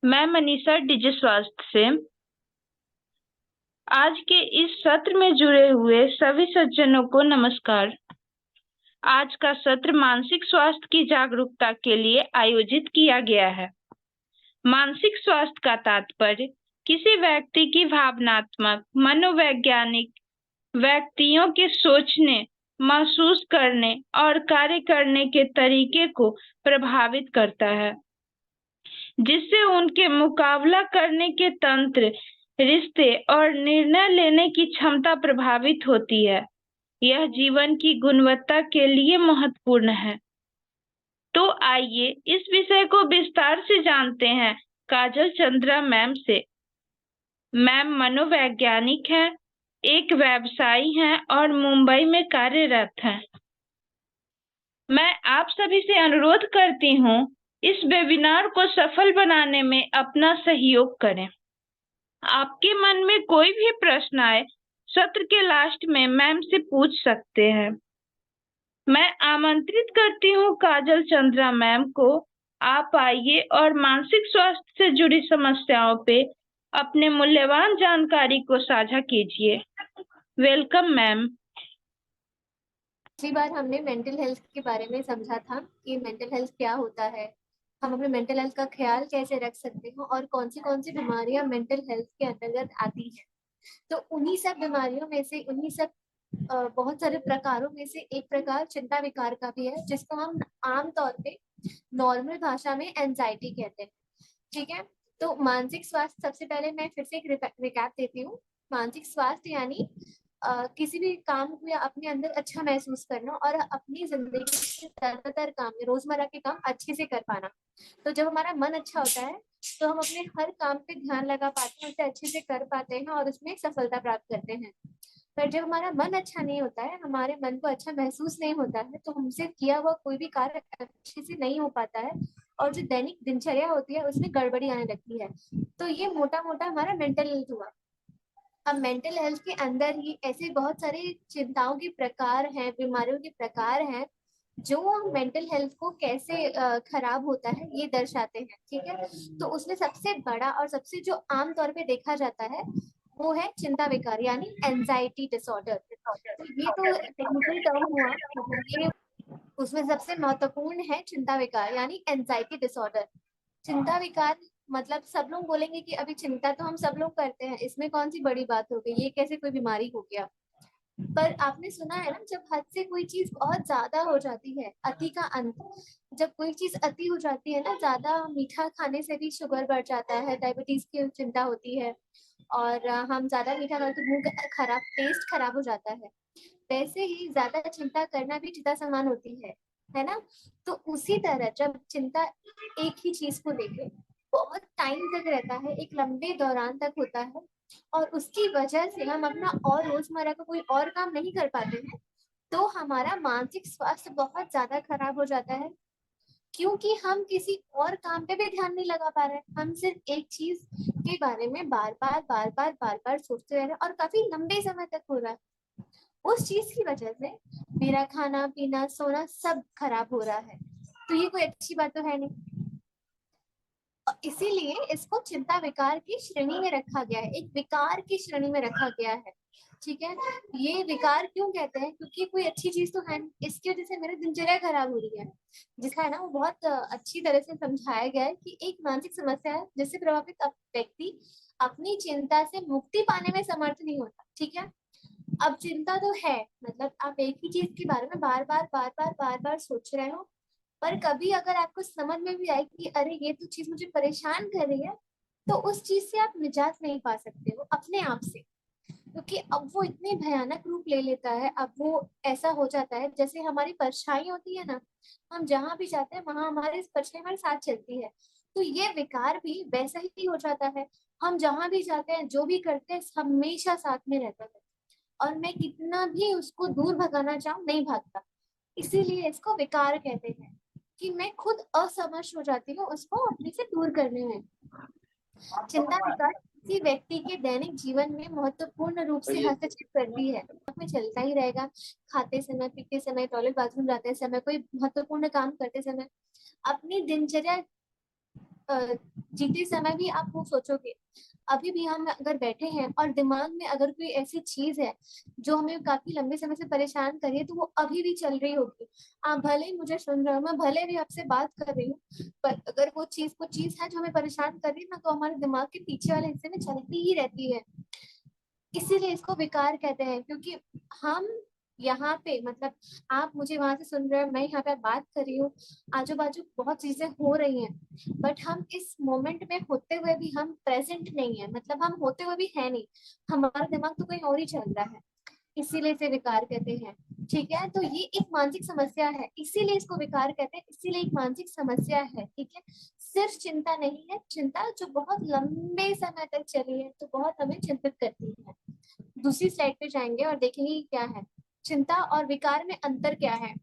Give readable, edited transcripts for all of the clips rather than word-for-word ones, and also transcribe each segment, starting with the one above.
मैं मनीषा डिजि स्वास्थ्य से। आज के इस सत्र में जुड़े हुए सभी सज्जनों को नमस्कार। आज का सत्र मानसिक स्वास्थ्य की जागरूकता के लिए आयोजित किया गया है। मानसिक स्वास्थ्य का तात्पर्य किसी व्यक्ति की भावनात्मक, मनोवैज्ञानिक व्यक्तियों के सोचने, महसूस करने और कार्य करने के तरीके को प्रभावित करता है, जिससे उनके मुकाबला करने के तंत्र, रिश्ते और निर्णय लेने की क्षमता प्रभावित होती है। यह जीवन की गुणवत्ता के लिए महत्वपूर्ण है। तो आइए इस विषय को विस्तार से जानते हैं काजल चंद्रा मैम से। मैम मनोवैज्ञानिक हैं, एक व्यवसायी हैं और मुंबई में कार्यरत हैं। मैं आप सभी से अनुरोध करती हूँ, इस वेबिनार को सफल बनाने में अपना सहयोग करें। आपके मन में कोई भी प्रश्न आए, सत्र के लास्ट में मैम से पूछ सकते हैं। मैं आमंत्रित करती हूँ काजल चंद्रा मैम को। आप आइए और मानसिक स्वास्थ्य से जुड़ी समस्याओं पे अपने मूल्यवान जानकारी को साझा कीजिए। Welcome ma'am. पिछली बार हमने मेंटल हेल्थ के बारे में समझा था कि मेंटल हेल्थ क्या होता है, हम अपने मेंटल हेल्थ का ख्याल कैसे रख सकते हैं और कौन सी बीमारियां मेंटल हेल्थ के अंतर्गत आती हैं। तो उन्हीं सब बीमारियों में से, उन्हीं सब बहुत सारे प्रकारों में से एक प्रकार चिंता विकार का भी है, जिसको हम आम तौर पे नॉर्मल भाषा में एंजाइटी कहते हैं। ठीक है, तो मानसिक स्वास्थ्य, सबसे पहले मैं फिर से एक रिकैप देती हूँ। मानसिक स्वास्थ्य यानी किसी भी काम को या अपने अंदर अच्छा महसूस करना और अपनी जिंदगी के ज्यादातर काम, रोजमर्रा के काम अच्छे से कर पाना। तो जब हमारा मन अच्छा होता है तो हम अपने हर काम पे ध्यान लगा पाते हैं, उसे अच्छे से कर पाते हैं और उसमें सफलता प्राप्त करते हैं। पर जब हमारा मन अच्छा नहीं होता है, हमारे मन को अच्छा महसूस नहीं होता है, तो हमसे किया हुआ कोई भी कार्य अच्छे से नहीं हो पाता है और जो दैनिक दिनचर्या होती है उसमें गड़बड़ी आने लगती है। तो ये मोटा मोटा हमारा मेंटल हेल्थ हुआ। अब मेंटल हेल्थ के अंदर ही ऐसे बहुत सारे चिंताओं के प्रकार हैं, बीमारियों के प्रकार हैं, जो मेंटल हेल्थ को कैसे खराब होता है ये दर्शाते हैं। ठीक है, तो उसमें सबसे बड़ा और सबसे जो आम तौर पे देखा जाता है वो है चिंता विकार यानी एंजाइटी डिसऑर्डर। तो ये तो टेक्निकल टर्म हुआ, मतलब ये उसमें सबसे महत्वपूर्ण है चिंता विकार यानी एंजाइटी डिसऑर्डर। चिंता विकार मतलब सब लोग बोलेंगे कि अभी चिंता तो हम सब लोग करते हैं, इसमें कौन सी बड़ी बात हो गई, ये कैसे कोई बीमारी हो गया। पर आपने सुना है ना, जब हद से कोई चीज बहुत ज्यादा हो जाती है, अति का अंत। जब कोई चीज अति हो जाती है ना, ज्यादा मीठा खाने से भी शुगर बढ़ जाता है, डायबिटीज की चिंता होती है, और हम ज्यादा मीठा खाते तो मुंह का खराब, टेस्ट खराब हो जाता है। वैसे ही ज्यादा चिंता करना भी चिंता समान होती है ना। तो उसी तरह जब चिंता एक ही चीज को लेके बहुत टाइम तक रहता है, एक लंबे दौरान तक होता है, और उसकी वजह से हम अपना और रोजमर्रा का कोई और काम नहीं कर पाते हैं, तो हमारा मानसिक स्वास्थ्य बहुत ज्यादा खराब हो जाता है। क्योंकि हम किसी और काम पे भी ध्यान नहीं लगा पा रहे हैं, हम सिर्फ एक चीज के बारे में बार बार सोचते रह रहे हैं और काफी लंबे समय तक हो रहा है। उस चीज की वजह से मेरा खाना पीना सोना सब खराब हो रहा है। तो ये कोई अच्छी बात तो है नहीं। इसीलिए इसको चिंता विकार की श्रेणी में रखा गया है, एक विकार की श्रेणी में रखा गया है। ठीक है, ये विकार क्यों कहते हैं, क्योंकि कोई अच्छी चीज तो है नहीं, इसकी वजह से मेरी दिनचर्या खराब हो रही है। जिसका है ना, वो बहुत अच्छी तरह से समझाया गया है कि एक मानसिक समस्या है जिससे प्रभावित व्यक्ति अपनी चिंता से मुक्ति पाने में समर्थ नहीं होता। ठीक है, अब चिंता तो है, मतलब आप एक ही चीज के बारे में बार बार सोच रहे हो, पर कभी अगर आपको समझ में भी आए कि अरे ये तो चीज मुझे परेशान कर रही है, तो उस चीज से आप निजात नहीं पा सकते हो अपने आप से। क्योंकि अब वो इतने भयानक रूप ले लेता है, अब वो ऐसा हो जाता है जैसे हमारी परछाई होती है ना, हम जहां भी जाते हैं वहां हमारे परछाई हमारे साथ चलती है। तो ये विकार भी वैसा ही हो जाता है, हम जहां भी जाते हैं जो भी करते हैं हमेशा साथ में रहता है, और मैं कितना भी उसको दूर भगाना चाहूँ नहीं भागता। इसीलिए इसको विकार कहते हैं कि मैं खुद असमर्थ हो जाती हूँ उसको अपने से दूर करने में। चिंता विकार किसी व्यक्ति के दैनिक जीवन में महत्वपूर्ण रूप से हस्तक्षेप करती है, में चलता ही रहेगा। खाते समय, पीते समय, टॉयलेट बाथरूम जाते समय, कोई महत्वपूर्ण काम करते समय, अपनी दिनचर्या जीते समय भी आप वो सोचोगे। अभी भी हम अगर बैठे हैं और दिमाग में अगर कोई ऐसी चीज है जो हमें काफी लंबे समय से परेशान कर रही है, तो वो अभी भी चल रही होगी। आप भले ही मुझे सुन रहे हो, मैं भले भी आपसे बात कर रही हूँ, पर अगर वो चीज है जो हमें परेशान कर रही है ना, तो हमारे दिमाग के पीछे वाले हिस्से में चलती ही रहती है। इसीलिए इसको विकार कहते हैं, क्योंकि हम यहाँ पे मतलब आप मुझे वहां से सुन रहे हो, मैं यहाँ पे बात कर रही हूँ, आजू बाजू बहुत चीजें हो रही हैं, बट हम इस मोमेंट में होते हुए भी हम प्रेजेंट नहीं है, मतलब हम होते हुए भी है नहीं, हमारा दिमाग तो कहीं और ही चल रहा है। इसीलिए इसे विकार कहते हैं। ठीक है, तो ये एक मानसिक समस्या है, इसीलिए इसको विकार कहते हैं, इसीलिए एक मानसिक समस्या है। ठीक है, सिर्फ चिंता नहीं है, चिंता जो बहुत लंबे समय तक चली है तो बहुत हमें चिंतित करती है। दूसरी स्लाइड पे जाएंगे और देखेंगे कि क्या है चिंता और विकार में अंतर क्या है।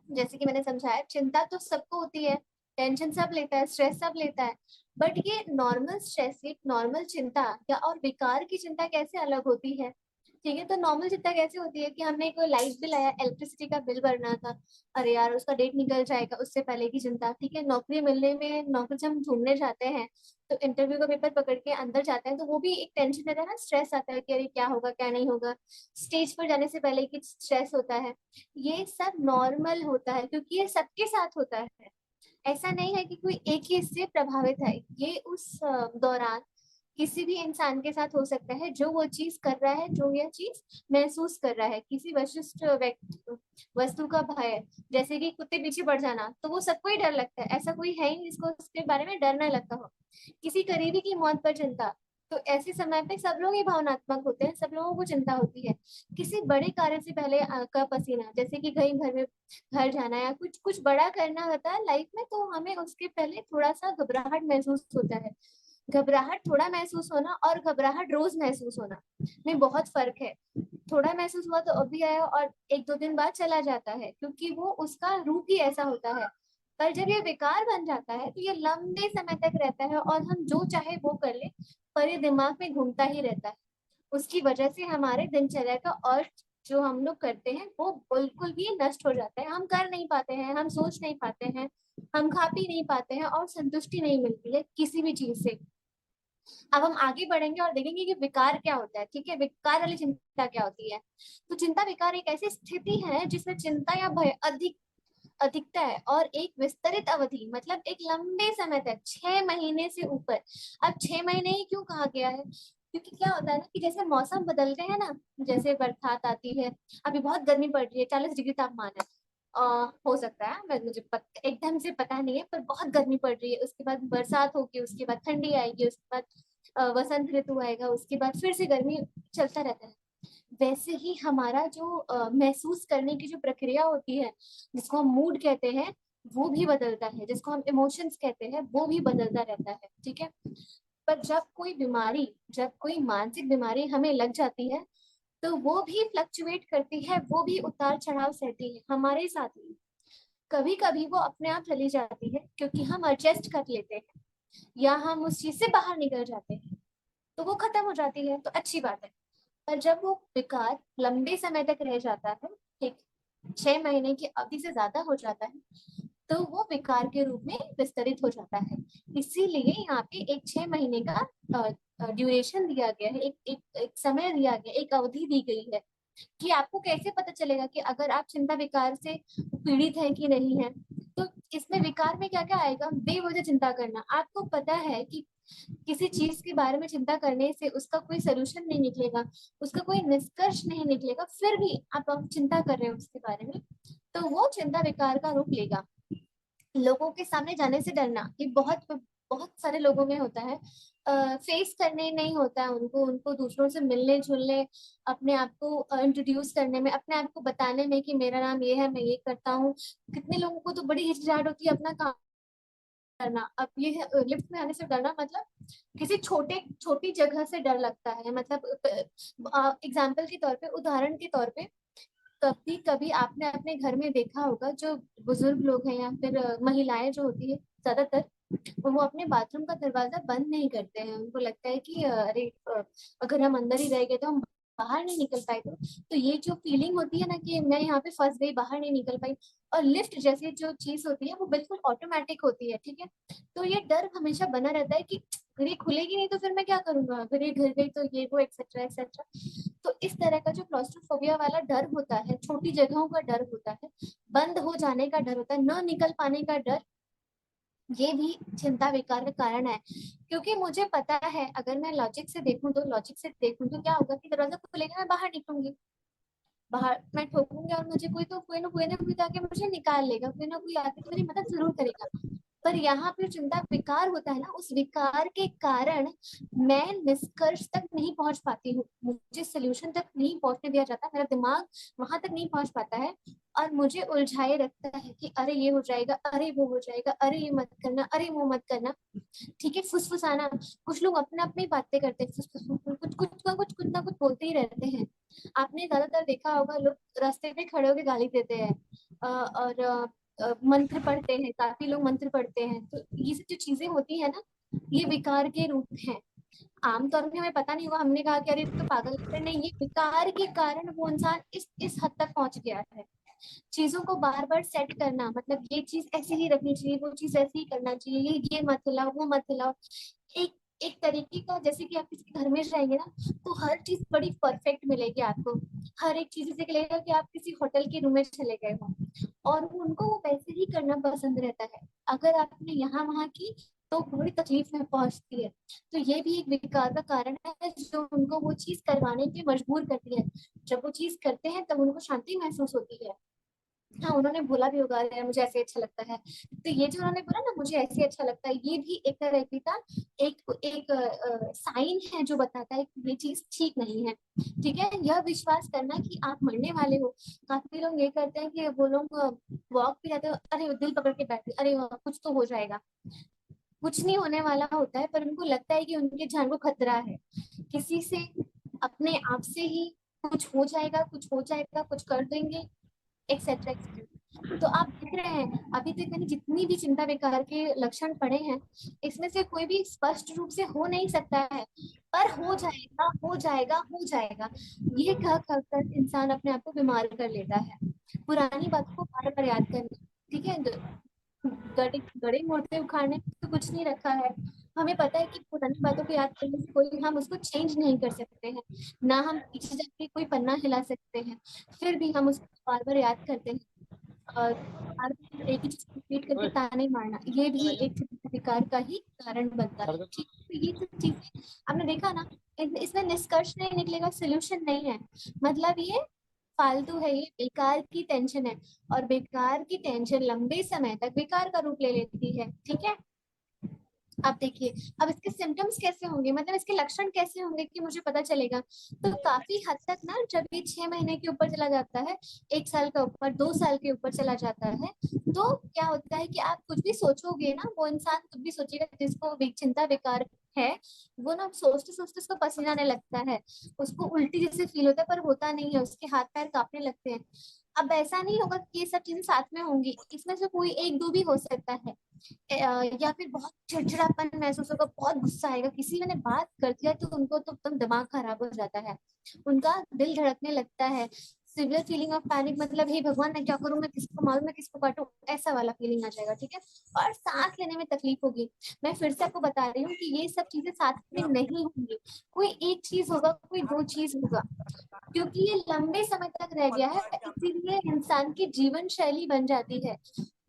जैसे कि मैंने समझाया, चिंता तो सबको होती है, टेंशन सब लेता है, स्ट्रेस सब लेता है, बट ये नॉर्मल स्ट्रेस, ये नॉर्मल चिंता या और विकार की चिंता कैसे अलग होती है। ठीक है, तो नॉर्मल चिंता कैसे होती है कि हमने कोई लाइट बिल आया, इलेक्ट्रिसिटी का बिल भरना था, अरे यार उसका डेट निकल जाएगा, उससे पहले की चिंता। ठीक है, नौकरी मिलने में, नौकरी जब हम ढूंढने जाते हैं तो इंटरव्यू का पेपर पकड़ के अंदर जाते हैं, तो वो भी एक टेंशन रहता है ना, स्ट्रेस आता है कि अरे क्या होगा क्या नहीं होगा, स्टेज पर जाने से पहले की स्ट्रेस होता है। ये सब नॉर्मल होता है क्योंकि ये सबके साथ होता है। ऐसा नहीं है कि कोई एक ही इससे प्रभावित है, ये उस दौरान किसी भी इंसान के साथ हो सकता है जो वो चीज कर रहा है, जो यह चीज महसूस कर रहा है। किसी विशिष्ट वस्तु का भय, जैसे कि कुत्ते पीछे बढ़ जाना, तो वो सबको ही डर लगता है, ऐसा कोई है ही जिसको उसके बारे में डर न लगता हो। किसी करीबी की मौत पर चिंता, तो ऐसे समय पे सब लोग ही भावनात्मक होते हैं, सब लोगों को चिंता होती है। किसी बड़े कार्य से पहले का पसीना, जैसे कि कहीं घर में घर जाना या कुछ कुछ बड़ा करना होता है लाइफ में, तो हमें उसके पहले थोड़ा सा घबराहट महसूस होता है। घबराहट थोड़ा महसूस होना और घबराहट रोज महसूस होना में बहुत फर्क है। थोड़ा महसूस हुआ तो अभी आया और एक दो दिन बाद चला जाता है, क्योंकि वो उसका रूप ही ऐसा होता है। पर जब ये विकार बन जाता है तो ये लंबे समय तक रहता है और हम जो चाहे वो कर ले, पर ये दिमाग में घूमता ही रहता है। उसकी वजह से हमारे दिनचर्या का और जो हम लोग करते हैं वो बिल्कुल भी नष्ट हो जाता है, हम कर नहीं पाते हैं, हम सोच नहीं पाते हैं, हम खा पी नहीं पाते हैं और संतुष्टि नहीं मिलती है किसी भी चीज से। अब हम आगे बढ़ेंगे और देखेंगे कि विकार क्या होता है। ठीक है, विकार वाली चिंता क्या होती है। तो चिंता विकार एक ऐसी स्थिति है जिसमें चिंता या भय अधिकता है और एक विस्तरित अवधि, मतलब एक लंबे समय तक, 6 महीने से ऊपर। अब 6 महीने ही क्यों कहा गया है, क्योंकि क्या होता है ना कि जैसे मौसम बदलते हैं ना, जैसे बरसात आती है, अभी बहुत गर्मी पड़ रही है, 40 डिग्री तापमान है, हो सकता है, एकदम से पता नहीं है, पर बहुत गर्मी पड़ रही है, उसके बाद बरसात होगी, उसके बाद ठंडी आएगी, उसके बाद वसंत ऋतु आएगा, उसके बाद फिर से गर्मी, चलता रहता है। वैसे ही हमारा जो महसूस करने की जो प्रक्रिया होती है, जिसको हम मूड कहते हैं, वो भी बदलता है, जिसको हम इमोशंस कहते हैं वो भी बदलता रहता है। ठीक है, पर जब कोई मानसिक बीमारी हमें लग जाती है, तो वो भी फ्लक्चुएट करती है, वो भी उतार चढ़ाव सहती है हमारे साथ ही। कभी कभी वो अपने आप चली जाती है क्योंकि हम एडजस्ट कर लेते हैं या हम उस चीज से बाहर निकल जाते हैं, तो वो खत्म हो जाती है, तो अच्छी बात है। पर जब वो विकार लंबे समय तक रह जाता है, ठीक, 6 महीने की अवधि से ज्यादा हो जाता है, तो वो विकार के रूप में विस्तरित हो जाता है। इसीलिए यहाँ पे एक 6 महीने का ड्यूरेशन दिया गया है, एक समय दिया गया, एक अवधि दी गई है कि आपको कैसे पता चलेगा कि अगर आप चिंता विकार से पीड़ित हैं कि नहीं है। तो इसमें विकार में क्या क्या आएगा, बेवजह चिंता करना। आपको पता है कि किसी चीज के बारे में चिंता करने से उसका कोई सोल्यूशन नहीं निकलेगा, उसका कोई निष्कर्ष नहीं निकलेगा, फिर भी आप चिंता कर रहे हो उसके बारे में, तो वो चिंता विकार का रूप लेगा। लोगों के सामने जाने से डरना, ये बहुत बहुत सारे लोगों में होता है। फेस करने नहीं होता है उनको, उनको दूसरों से मिलने जुलने, अपने आप को इंट्रोड्यूस करने में, अपने आप को बताने में कि मेरा नाम ये है, मैं ये करता हूँ। कितने लोगों को तो बड़ी हिचकिचाहट होती है अपना काम करना। अब ये लिफ्ट में आने से डरना, मतलब किसी छोटी जगह से डर लगता है, मतलब एग्जाम्पल के तौर पे, उदाहरण के तौर पे, कभी कभी आपने अपने घर में देखा होगा, जो बुजुर्ग लोग हैं या फिर महिलाएं जो होती है ज्यादातर, वो अपने बाथरूम का दरवाजा बंद नहीं करते हैं। उनको लगता है कि अरे अगर हम अंदर ही रह गए तो हम बाहर नहीं निकल पाए तो ये जो फीलिंग होती है ना कि मैं यहाँ पे फंस गई, बाहर नहीं निकल पाई, और लिफ्ट जैसी जो चीज होती है वो बिल्कुल ऑटोमेटिक होती है, ठीक है। तो ये डर हमेशा बना रहता है कि अगर ये खुलेगी नहीं तो फिर मैं क्या करूंगा, अगर ये गिर गई तो ये वो एक्सेट्रा एक्सेट्रा। तो इस तरह का जो क्लॉस्ट्रोफोबिया वाला डर होता है, छोटी जगहों का डर होता है, बंद हो जाने का डर होता है, न निकल पाने का डर, ये भी चिंता विकार का कारण है। क्योंकि मुझे पता है अगर मैं लॉजिक से देखूं तो क्या होगा कि दरवाजा खुलेगा, मैं बाहर निकलूंगी, बाहर मैं ठोकूंगी और मुझे कोई आके मुझे निकाल लेगा, कोई ना कोई आके तो मेरी मदद जरूर करेगा। पर यहाँ पे चिंता विकार होता है ना, उस विकार के कारण मैं निष्कर्ष तक नहीं पहुंच पाती हूँ, मुझे सोल्यूशन तक नहीं पहुंचने दिया जाता, मेरा दिमाग वहां तक नहीं पहुंच पाता है, और मुझे उलझाए रखता है कि अरे ये हो जाएगा, अरे वो हो जाएगा, अरे ये मत करना, अरे वो मत करना। ठीक है, फुसफुसाना, कुछ लोग अपने अपनी बातें करते हैं, फुसफुस कुछ ना कुछ बोलते ही रहते हैं। आपने ज्यादातर देखा होगा लोग रास्ते पे खड़े होकर गाली देते हैं, और मंत्र पढ़ते हैं, काफी लोग मंत्र पढ़ते हैं। तो ये सब जो चीजें होती है ना, ये विकार के रूप हैं। आमतौर पे हमें पता नहीं हुआ, हमने कहा कि अरे ये तो पागल है, नहीं, ये विकार के कारण वो इंसान इस हद तक पहुंच गया है। चीजों को बार बार सेट करना, मतलब ये चीज ऐसे ही रखनी चाहिए, वो चीज ऐसे ही करना चाहिए, ये मत हिलाओ, वो मत हिलाओ। एक एक तरीके का, जैसे कि आप किसी के घर में जाएंगे ना, तो हर चीज बड़ी परफेक्ट मिलेगी आपको, हर एक चीज से लगेगा कि आप किसी होटल के रूम में चले गए हो, और उनको वो वैसे ही करना पसंद रहता है। अगर आपने यहाँ वहाँ की तो बड़ी तकलीफ में पहुंचती है। तो ये भी एक विकार का कारण है जो उनको वो चीज करवाने पे मजबूर करती है। जब वो चीज करते हैं तब उनको शांति महसूस होती है। हाँ, उन्होंने बोला भी होगा यार मुझे ऐसे अच्छा लगता है, तो ये जो उन्होंने बोला ना मुझे ऐसे अच्छा लगता है, ये भी एक तरह का एक एक साइन है जो बताता है कि ये चीज ठीक नहीं है। ठीक है, यह विश्वास करना कि आप मरने वाले हो। काफी लोग ये करते हैं कि वो लोग वॉक पे जाते हो, अरे वो दिल पकड़ के बैठे, अरे वाह, कुछ तो हो जाएगा, कुछ नहीं होने वाला होता है, पर उनको लगता है कि उनके जान को खतरा है, किसी से, अपने आप से ही कुछ हो जाएगा, कुछ हो जाएगा, कुछ कर देंगे, एक्सेट्रा एक्सेट्रा। तो आप देख रहे हैं अभी तक मैंने जितनी भी चिंता विकार के लक्षण पढ़े हैं, इसमें से कोई भी स्पष्ट रूप से हो नहीं सकता है, पर हो जाएगा, हो जाएगा, हो जाएगा, ये कह कर इंसान अपने आप को बीमार कर लेता है। पुरानी बातों को बार बार याद करना, ठीक है, गड़े गड़े मोटे उखाड़ने में तो कुछ नहीं रखा है। हमें पता है कि पुरानी बातों को याद करने से कोई, हम उसको चेंज नहीं कर सकते हैं, ना हम पीछे जाके कोई पन्ना हिला सकते हैं, फिर भी हम उसको बार बार याद करते हैं, और बार बार एक ही चीज रिपीट करके ताने मारना, ये भी एक विकार का ही कारण बनता है। ठीक है, तो ये सब चीजें आपने देखा ना, इसमें निष्कर्ष नहीं निकलेगा, सोल्यूशन नहीं है, मतलब ये फालतू है, ये बेकार की टेंशन है, और बेकार की टेंशन लंबे समय तक बेकार का रूप ले लेती है। ठीक है, अब देखिए, अब इसके सिम्टम्स कैसे होंगे, मतलब इसके लक्षण कैसे होंगे कि मुझे पता चलेगा। तो काफी हद तक ना, जब ये 6 महीने के ऊपर चला जाता है, 1 साल का ऊपर, 2 साल के ऊपर चला जाता है, तो क्या होता है कि आप कुछ भी सोचोगे ना, वो इंसान कुछ भी सोचेगा जिसको चिंता विकार है, वो ना सोचते सोचते उसको पसीना आने लगता है, उसको उल्टी जैसे फील होता है, पर होता नहीं है, उसके हाथ पैर कांपने लगते हैं। अब ऐसा नहीं होगा कि ये सब चीजें साथ में होंगी, इसमें से कोई एक दो भी हो सकता है। या फिर बहुत चिड़चिड़ापन महसूस होगा, बहुत गुस्सा आएगा, किसी ने बात कर दिया तो उनको तो एकदम दिमाग खराब हो जाता है, उनका दिल धड़कने लगता है, सिवियर फीलिंग ऑफ पैनिक, मतलब हे भगवान मैं क्या करूं, मैं किसको मारूं, मैं किसको काटूं, ऐसा वाला फीलिंग आ जाएगा। ठीक है, और सांस लेने में तकलीफ होगी। मैं फिर से आपको बता रही हूँ कि ये सब चीजें साथ में नहीं होंगी, कोई एक चीज होगा, कोई दो चीज होगा, क्योंकि ये लंबे समय तक रह गया है, इसीलिए इंसान की जीवन शैली बन जाती है।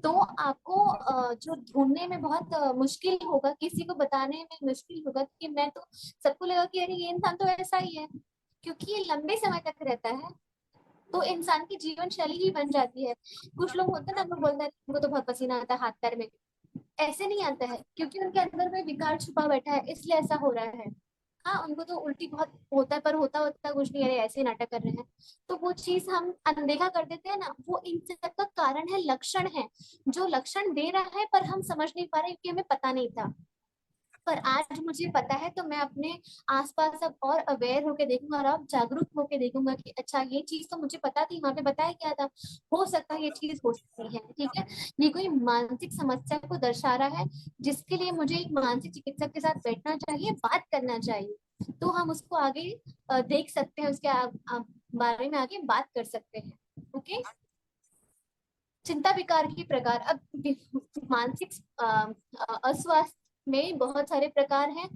तो आपको जो ढूंढने में बहुत मुश्किल होगा, किसी को बताने में मुश्किल होगा कि मैं तो, सबको लगा कि अरे ये इंसान तो ऐसा ही है, क्योंकि ये लंबे समय तक रहता है, तो इंसान की जीवन शैली ही बन जाती है। कुछ लोग होते हैं ना, लोग बोलते हैं उनको तो बहुत पसीना आता है हाथ पैर में, ऐसे नहीं आता है, क्योंकि उनके अंदर में विकार छुपा बैठा है, इसलिए ऐसा हो रहा है। हाँ, उनको तो उल्टी बहुत होता है, पर होता होता कुछ नहीं, अरे ऐसे ही नाटक कर रहे हैं, तो वो चीज हम अनदेखा कर देते हैं ना, वो इन सब का कारण है, लक्षण है, जो लक्षण दे रहा है पर हम समझ नहीं पा रहे क्योंकि हमें पता नहीं था। पर आज मुझे पता है तो मैं अपने आसपास अब और अवेयर होके देखूंगा, और अब जागरूक होके देखूंगा कि अच्छा ये चीज तो मुझे पता थी, वहां पे बताया क्या था, हो सकता है ये चीज हो सकती है। ठीक है, ये कोई मानसिक समस्या को दर्शा रहा है, जिसके लिए मुझे एक मानसिक चिकित्सक के साथ बैठना चाहिए, बात करना चाहिए। तो हम उसको आगे देख सकते हैं, उसके बारे में आगे बात कर सकते हैं। ओके, चिंता विकार के प्रकार। अब मानसिक अस्वास्थ्य में बहुत सारे प्रकार हैं,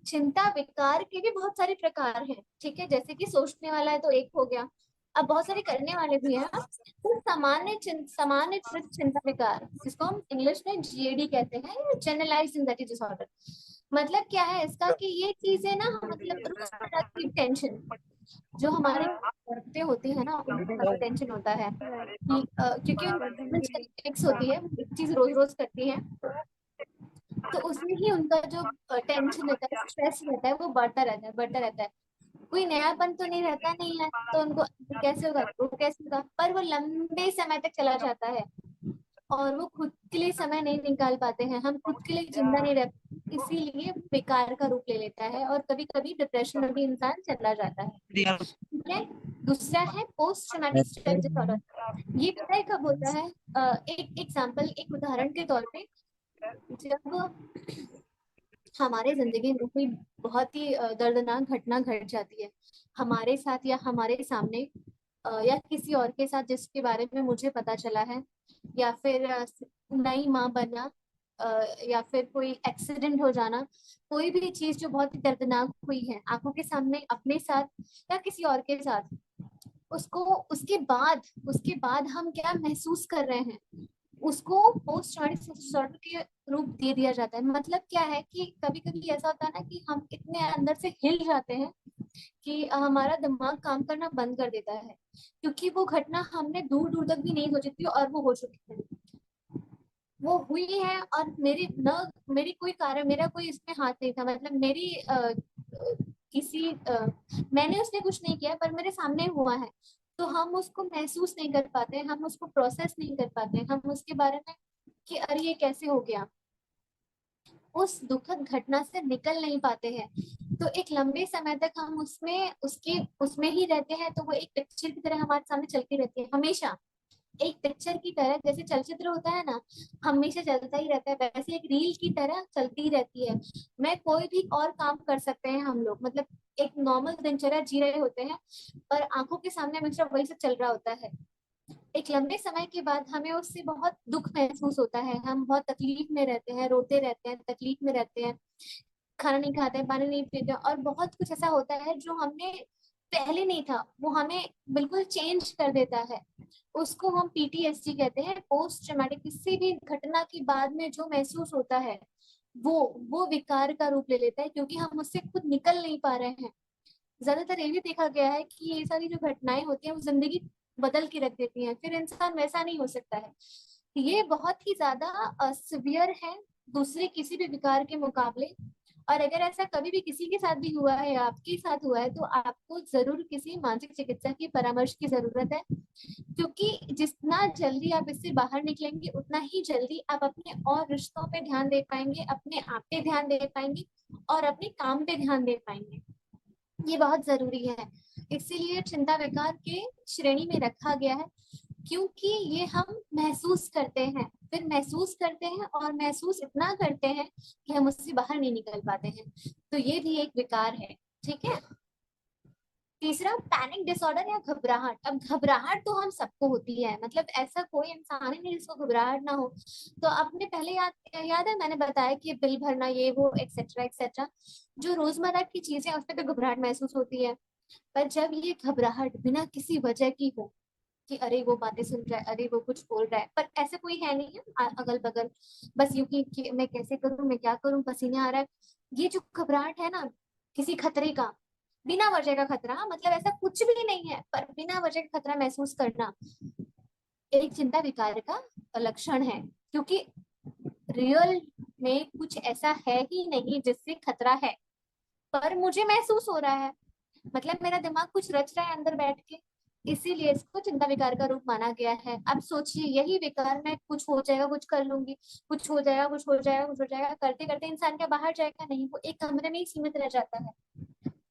चिंता विकार के भी बहुत सारे प्रकार हैं। ठीक है, जैसे कि सोचने वाला है तो एक हो गया, अब बहुत सारे करने वाले भी हैं। तो सामान्यकृत चिंता विकार, जिसको हम इंग्लिश में जीएडी कहते हैं, जनरलाइज्ड एंजाइटी डिसऑर्डर। मतलब क्या है इसका कि ये चीजें ना, मतलब रोजमर्रा की टेंशन जो हमारे औरतें होती है ना, उनको ज्यादा टेंशन होता है कि क्योंकि उनकी फिक्स होती है, एक चीज रोज रोज करती है, तो उसमें ही उनका जो टेंशन रहता है, स्ट्रेस रहता है, वो बढ़ता रहता है। कोई नयापन तो नहीं रहता नहीं है, तो उनको कैसे होगा, वो कैसे होगा, पर वो लंबे समय तक चला जाता है और वो खुद के लिए समय नहीं निकाल पाते हैं, हम खुद के लिए जिंदा नहीं रह पाते, इसीलिए विकार का रूप ले लेता है और कभी कभी डिप्रेशन में भी इंसान चला जाता है। ठीक है, दूसरा है पोस्ट ट्रॉमेटिक स्ट्रेस डिसऑर्डर। ये पता है कब होता है? एक एग्जांपल, एक उदाहरण के तौर पे, जब हमारे जिंदगी में कोई बहुत ही दर्दनाक घटना घट जाती है हमारे साथ या हमारे सामने, या किसी और के साथ जिसके बारे में मुझे पता चला है, या फिर नई माँ बनना, या फिर कोई एक्सीडेंट हो जाना, कोई भी चीज जो बहुत ही दर्दनाक हुई है आंखों के सामने अपने साथ या किसी और के साथ, उसको उसके बाद हम क्या महसूस कर रहे हैं, उसको पोस्ट ट्रॉमेटिक डिसऑर्डर के रूप दे दिया जाता है। मतलब क्या है कि कभी कभी ऐसा होता है ना कि हम इतने अंदर से हिल जाते हैं कि हमारा दिमाग काम करना बंद कर देता है, क्योंकि वो घटना हमने दूर दूर तक भी नहीं सोची थी और वो हो चुकी है, वो हुई है, और मेरी कोई कारण, मेरा कोई इसमें हाथ नहीं था, मतलब मेरी किसी मैंने उसने कुछ नहीं किया, पर मेरे सामने हुआ है, तो हम उसको महसूस नहीं कर पाते, हम उसको प्रोसेस नहीं कर पाते, हम उसके बारे में कि अरे ये कैसे हो गया, उस दुखद घटना से निकल नहीं पाते हैं। तो एक लंबे समय तक हम उसमें ही रहते हैं, तो वो एक पिक्चर की तरह हमारे सामने चलती रहती है हमेशा, एक पिक्चर की तरह, जैसे चलचित्र होता है ना, हमेशा चलता ही रहता है, वैसे एक रील की तरह चलती ही रहती है। मैं कोई भी और काम कर सकते हैं हम लोग, मतलब एक नॉर्मल दिनचर्या जी रहे होते हैं, पर आंखों के सामने हमेशा वही सब चल रहा होता है। एक लंबे समय के बाद हमें उससे बहुत दुख महसूस होता है, हम बहुत तकलीफ में रहते हैं, रोते रहते हैं, तकलीफ में रहते हैं, खाना नहीं खाते हैं, पानी नहीं पीते हैं, और बहुत कुछ ऐसा होता है जो हमने पहले नहीं था, वो हमें बिल्कुल चेंज कर देता है। उसको हम पीटीएसडी कहते हैं, पोस्ट ट्रॉमेटिक, किसी भी घटना के बाद में जो महसूस होता है, वो वो विकार का रूप ले लेता है, क्योंकि हम उससे खुद निकल नहीं पा रहे हैं। ज्यादातर ये भी देखा गया है कि ये सारी जो घटनाएं होती हैं वो जिंदगी बदल के रख देती हैं, फिर इंसान वैसा नहीं हो सकता है। ये बहुत ही ज्यादा सिवियर है दूसरे किसी भी विकार के मुकाबले। और अगर ऐसा कभी भी किसी के साथ भी हुआ है या आपके साथ हुआ है, तो आपको जरूर किसी मानसिक चिकित्सक की परामर्श की जरूरत है, क्योंकि जितना जल्दी आप इससे बाहर निकलेंगे, उतना ही जल्दी आप अपने और रिश्तों पे ध्यान दे पाएंगे, अपने आप पे ध्यान दे पाएंगे और अपने काम पे ध्यान दे पाएंगे। ये बहुत जरूरी है, इसीलिए चिंता विकार के श्रेणी में रखा गया है, क्योंकि ये हम महसूस करते हैं, फिर महसूस करते हैं और महसूस इतना करते हैं कि हम उससे बाहर नहीं निकल पाते हैं, तो ये भी एक विकार है। ठीक है, तीसरा पैनिक डिसऑर्डर या घबराहट। अब घबराहट तो हम सबको होती है, मतलब ऐसा कोई इंसान ही नहीं जिसको घबराहट ना हो। तो आपने पहले याद है मैंने बताया कि बिल भरना, ये वो एक्सेट्रा एक्सेट्रा, जो रोजमर्रा की चीजें उस पर तो घबराहट महसूस होती है। पर जब ये घबराहट बिना किसी वजह की हो, कि अरे वो बातें सुन रहा है, अरे वो कुछ बोल रहा है, पर ऐसे कोई है नहीं है अगल बगल, बस यूं कि मैं कैसे करूं, मैं क्या करूं, पसीने आ रहा है, ये जो घबराहट है ना, किसी खतरे का, बिना वजह का खतरा, मतलब ऐसा कुछ भी नहीं है पर बिना वजह का खतरा महसूस करना, एक चिंता विकार का लक्षण है, क्योंकि रियल में कुछ ऐसा है ही नहीं जिससे खतरा है, पर मुझे महसूस हो रहा है, मतलब मेरा दिमाग कुछ रच रहा है अंदर बैठ के, इसीलिए इसको चिंता विकार का रूप माना गया है। अब सोचिए यही विकार में कुछ हो जाएगा, कुछ कर लूंगी, कुछ हो जाएगा, कुछ हो जाएगा, कुछ हो जाएगा, करते करते इंसान क्या बाहर जाएगा? नहीं, वो एक कमरे में ही सीमित रह जाता है,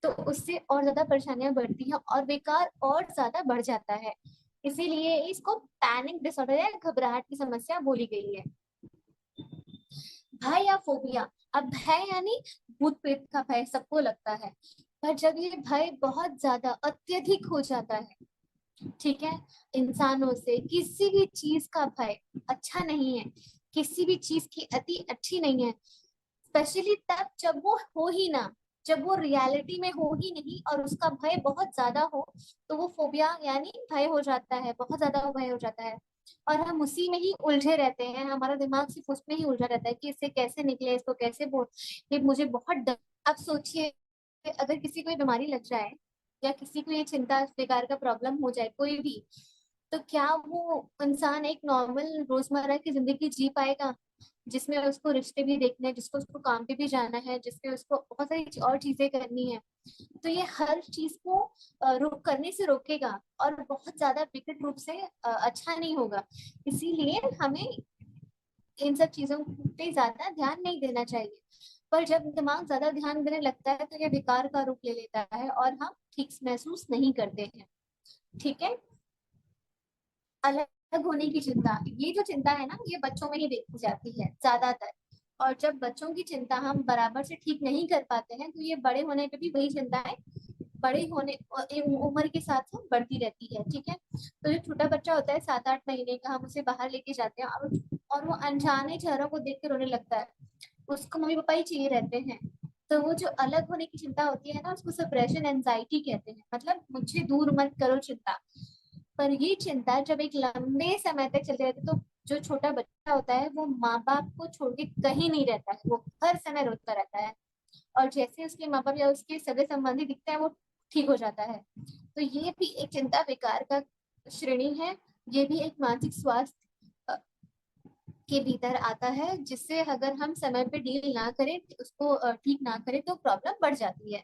तो उससे और ज्यादा परेशानियां बढ़ती हैं और विकार और ज्यादा बढ़ जाता है। इसीलिए इसको पैनिक डिसऑर्डर या घबराहट की समस्या बोली गई है। भय या फोबिया। अब भय यानी भूत प्रेत का भय सबको लगता है, पर जब ये भय बहुत ज्यादा अत्यधिक हो जाता है, ठीक है, इंसानों से किसी भी चीज का भय अच्छा नहीं है, किसी भी चीज की अति अच्छी नहीं है, स्पेशली तब जब वो हो ही ना, जब वो रियलिटी में हो ही नहीं और उसका भय बहुत ज्यादा हो, तो वो फोबिया यानी भय हो जाता है, बहुत ज्यादा वो भय हो जाता है। और हम उसी में ही उलझे रहते हैं, हमारा दिमाग सिर्फ उसमें ही उलझा रहता है कि इससे कैसे निकले, इसको कैसे बोल, ये मुझे बहुत डर। अब सोचिए, अगर किसी को ये बीमारी लग जाए या किसी को ये चिंता बेकार का प्रॉब्लम हो जाए कोई भी, तो क्या वो इंसान एक नॉर्मल रोजमर्रा की जिंदगी जी पाएगा, जिसमें उसको रिश्ते भी देखने हैं, जिसको उसको काम पे भी जाना है, जिसमें उसको बहुत सारी और चीजें करनी है। तो ये हर चीज को रोक करने से रोकेगा और बहुत ज्यादा विकट रूप से अच्छा नहीं होगा। इसीलिए हमें इन सब चीजों पे ज्यादा ध्यान नहीं देना चाहिए। पर जब दिमाग ज्यादा ध्यान देने लगता है तो ये विकार का रूप ले लेता है और हम ठीक महसूस नहीं करते हैं। ठीक है। अलग होने की चिंता, ये जो चिंता है ना, ये बच्चों में ही देखी जाती है ज्यादातर। और जब बच्चों की चिंता हम बराबर से ठीक नहीं कर पाते हैं, तो ये बड़े होने पे भी वही चिंताएं बड़े होने उम्र के साथ साथ बढ़ती रहती है। ठीक है। तो जो छोटा बच्चा होता है 7-8 महीने का, हम उसे बाहर लेके जाते हैं और वो अनजाने चेहरों को देख के रोने लगता है, उसको मम्मी पापा ही चाहिए रहते हैं। तो वो जो अलग होने की चिंता होती है ना, उसको सेपरेशन एंजाइटी कहते हैं, मतलब मुझे दूर मत करो चिंता। पर ये चिंता जब एक लंबे समय तक चलती रहती है, तो जो छोटा बच्चा होता है वो माँ बाप को छोड़ के कहीं नहीं रहता है, वो हर समय रोता रहता है। और जैसे उसके माँ बाप या उसके सगे संबंधी दिखते हैं, वो ठीक हो जाता है। तो ये भी एक चिंता विकार का श्रेणी है। ये भी एक मानसिक स्वास्थ्य के भीतर आता है, जिससे अगर हम समय पे डील ना करें, उसको ठीक ना करें, तो प्रॉब्लम बढ़ जाती है।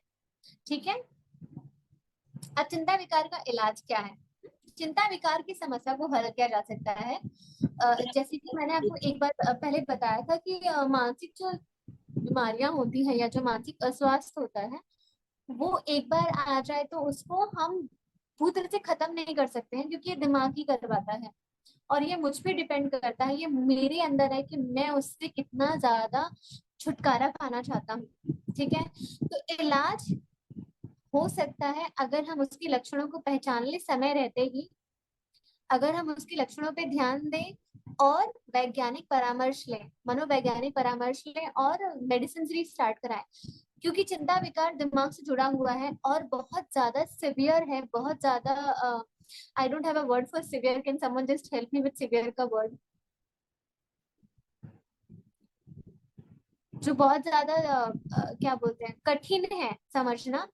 ठीक है। अब चिंता विकार का इलाज क्या है? चिंता विकार की समस्या को हल किया जा सकता है। जैसे कि मैंने आपको एक बार पहले बताया था कि मानसिक जो बीमारियां होती हैं या जो मानसिक अस्वास्थ्य होता है, वो एक बार आ जाए तो उसको हम पूरी तरह से खत्म नहीं कर सकते हैं, क्योंकि ये दिमाग ही करवाता है। और ये मुझ पे डिपेंड करता है, ये मेरे अंदर है कि मैं उससे कितना ज्यादा छुटकारा पाना चाहता हूँ। ठीक है। तो इलाज हो सकता है अगर हम उसके लक्षणों को पहचान ले समय रहते ही, अगर हम उसके लक्षणों पे ध्यान दें और वैज्ञानिक परामर्श लें, मनोवैज्ञानिक परामर्श लें और मेडिसिन भी स्टार्ट कराएं। क्योंकि चिंता विकार दिमाग से जुड़ा हुआ है और बहुत ज्यादा सिवियर है, बहुत ज्यादा। I don't have a word for severe, can someone just help me with severe का वर्ड? जो बहुत ज्यादा क्या बोलते हैं, कठिन है समझना,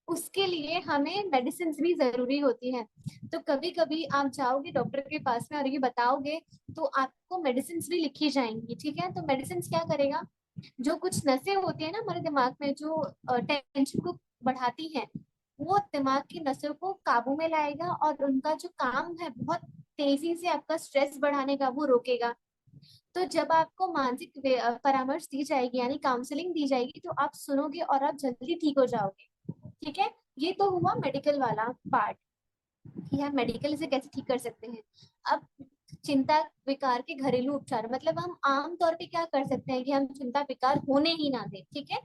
उसके लिए हमें मेडिसिन भी जरूरी होती है। तो कभी कभी आप जाओगे डॉक्टर के पास में और ये बताओगे, तो आपको मेडिसिन भी लिखी जाएंगी। ठीक है। तो मेडिसिन क्या करेगा, जो कुछ नसें होती है ना हमारे दिमाग में, जो टेंशन को बढ़ाती हैं, वो दिमाग की नसों को काबू में लाएगा और उनका जो काम है बहुत तेजी से आपका स्ट्रेस बढ़ाने का, वो रोकेगा। तो जब आपको मानसिक परामर्श दी जाएगी यानी काउंसलिंग दी जाएगी, तो आप सुनोगे और आप जल्दी ठीक हो जाओगे। ठीक है। ये तो हुआ मेडिकल वाला पार्ट कि हम मेडिकल से कैसे ठीक कर सकते हैं। अब चिंता विकार के घरेलू उपचार, मतलब हम आम तौर पे क्या कर सकते हैं कि हम चिंता विकार होने ही ना दें। ठीक है।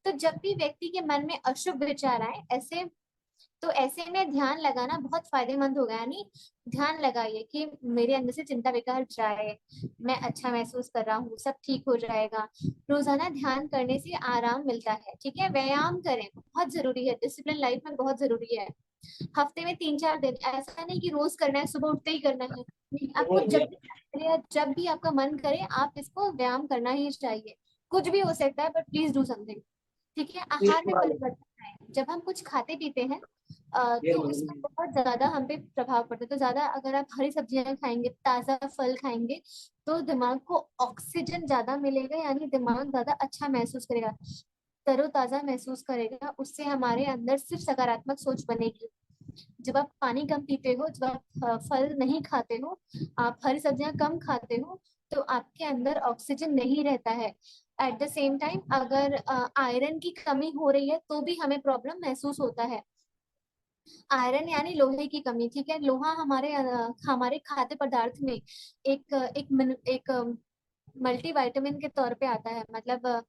तो जब भी व्यक्ति के मन में अशुभ विचार आए, ऐसे में ध्यान लगाना बहुत फायदेमंद होगा। यानी ध्यान लगाइए कि मेरे अंदर से चिंता विकार जाए, मैं अच्छा महसूस कर रहा हूँ, सब ठीक हो जाएगा। रोजाना ध्यान करने से आराम मिलता है। ठीक है। व्यायाम करें, बहुत जरूरी है, डिसिप्लिन लाइफ में बहुत जरूरी है। हफ्ते में 3-4 दिन, ऐसा नहीं कि रोज करना है, सुबह उठते ही करना है। आपको जब भी आपका मन करे, आप इसको व्यायाम करना ही चाहिए। कुछ भी हो सकता है, बट प्लीज डू समथिंग। ठीक है। आहार में परिवर्तन आए, जब हम कुछ खाते पीते हैं तो उसका बहुत ज्यादा हम पे प्रभाव पड़ता है। तो ज्यादा अगर आप हरी सब्जियां खाएंगे, ताजा फल खाएंगे, तो दिमाग को ऑक्सीजन ज्यादा मिलेगा, यानी दिमाग ज्यादा अच्छा महसूस करेगा, तरोताजा महसूस करेगा। उससे हमारे अंदर सिर्फ सकारात्मक सोच बनेगी। जब आप पानी कम पीते हो, जब आप फल नहीं खाते हो, आप हरी सब्जियां कम खाते हो, तो आपके अंदर ऑक्सीजन नहीं रहता है। एट द सेम टाइम अगर आयरन की कमी हो रही है, तो भी हमें प्रॉब्लम महसूस होता है। आयरन यानी लोहे की कमी। ठीक है। लोहा हमारे खाद्य पदार्थ में एक एक मल्टीविटामिन के तौर पे आता है। मतलब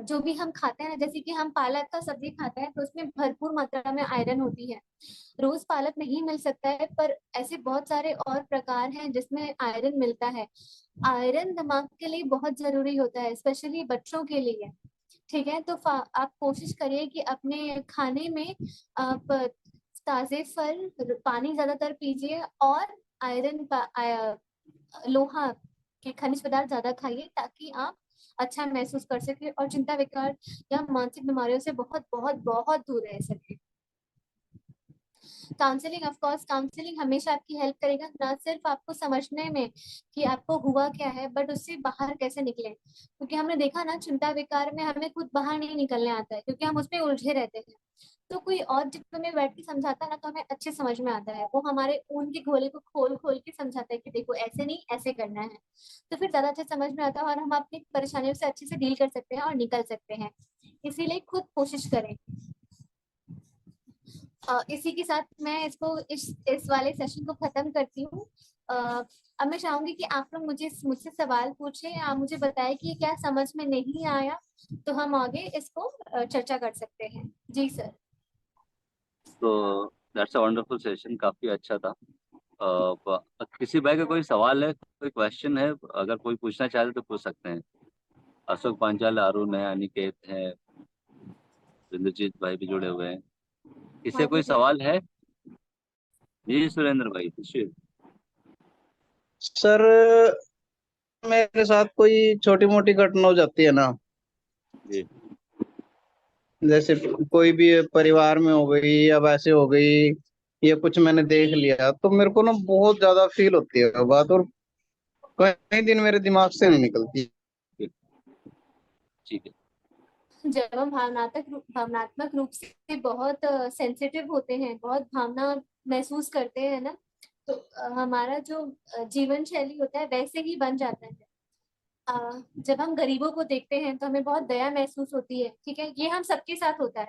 जो भी हम खाते हैं, जैसे कि हम पालक का सब्जी खाते हैं तो उसमें भरपूर मात्रा में आयरन होती है। रोज पालक नहीं मिल सकता है, पर ऐसे बहुत सारे और प्रकार हैं जिसमें आयरन मिलता है। आयरन दिमाग के लिए बहुत जरूरी होता है, स्पेशली बच्चों के लिए। ठीक है, तो आप कोशिश करिए कि अपने खाने में आप ताजे फल, पानी ज्यादातर पीजिए, और आयरन लोहा के खनिज पदार्थ ज्यादा खाइए, ताकि आप अच्छा महसूस कर सके और चिंता विकार या मानसिक बीमारियों से बहुत बहुत बहुत दूर रह सके। काउंसलिंग, ऑफ कोर्स काउंसलिंग हमेशा आपकी हेल्प करेगा, ना सिर्फ आपको समझने में कि आपको हुआ क्या है, बट उससे बाहर कैसे निकले। क्योंकि हमने देखा ना, चिंता विकार में हमें खुद बाहर नहीं निकलने आता है, क्योंकि हम उसमें उलझे रहते हैं। तो कोई और जब हमें बैठ के समझाता है ना, तो हमें अच्छे समझ में आता है। वो हमारे ऊन के घोले को खोल खोल के समझाता है कि देखो ऐसे नहीं, ऐसे करना है। तो फिर ज्यादा अच्छे समझ में आता है, और हम अपनी परेशानियों से अच्छे से डील कर सकते हैं और निकल सकते हैं। इसीलिए खुद कोशिश करें। इसी के साथ मैं इस वाले सेशन को खत्म करती हूँ। अब मैं चाहूंगी कि आप लोग मुझसे सवाल पूछें, आप मुझे बताएं कि क्या समझ में नहीं आया, तो हम आगे इसको चर्चा कर सकते हैं। जी सर। तो दैट्स अ वंडरफुल सेशन, काफी अच्छा था। किसी भाई का कोई सवाल है, कोई क्वेश्चन है, अगर कोई पूछना चाहते तो पूछ सकते हैं। अशोक पांचाल, अरुण है, अनिकेत है, इंद्रजीत भाई भी जुड़े हुए हैं। किसी कोई माधुरी। सवाल है? जी सुरेंद्र भाई पूछिए। सर, मेरे साथ कोई छोटी मोटी घटना हो जाती है ना, जी। जैसे कोई भी परिवार में हो गई या वैसे हो गई, या कुछ मैंने देख लिया, तो मेरे को ना बहुत ज्यादा फील होती है वो बात, और कई दिन मेरे दिमाग से नहीं निकलती। ठीक है। जब हम भावनात्मक रूप से बहुत सेंसिटिव होते हैं, बहुत भावना महसूस करते हैं ना, तो हमारा जो जीवन शैली होता है वैसे ही बन जाता है। जब हम गरीबों को देखते हैं तो हमें बहुत दया महसूस होती है। ठीक है, ये हम सबके साथ होता है।